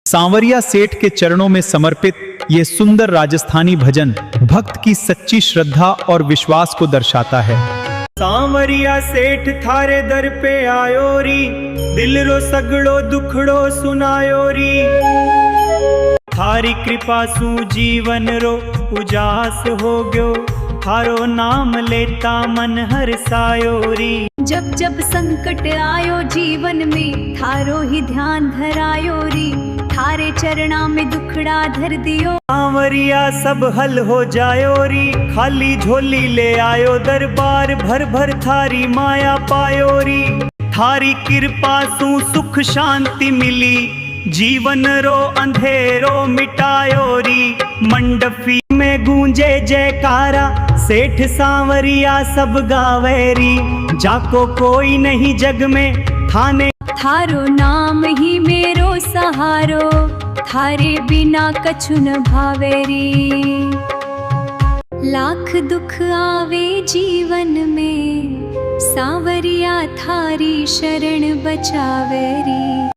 सांवरिया सेठ के चरणों में समर्पित ये सुंदर राजस्थानी भजन भक्त की सच्ची श्रद्धा और विश्वास को दर्शाता है। सांवरिया सेठ थारे दर पे आयो री, दिल रो सगड़ो दुखड़ो सुनायो री। थारी कृपा सु जीवन रो उजास हो गयो, थारो नाम लेता मन हर्षायो री। जब जब संकट आयो जीवन में, थारो ही ध्यान धरायो री। थारे चरणा में दुखड़ा धर दियो, सांवरिया सब हल हो जायो री। खाली झोली ले आयो दरबार, भर भर थारी माया पायो री। थारी कृपा सु सुख शांति मिली, जीवन रो अंधेरो मिटायो री। मंडपी में गूंजे जयकारा, सेठ सांवरिया सब गावेरी। जाको कोई नहीं जग में थाने, थारो नाम ही मेरो सहारो। थारे बिना कछु न भावेरी। लाख दुख आवे जीवन में, सांवरिया थारी शरण बचावेरी।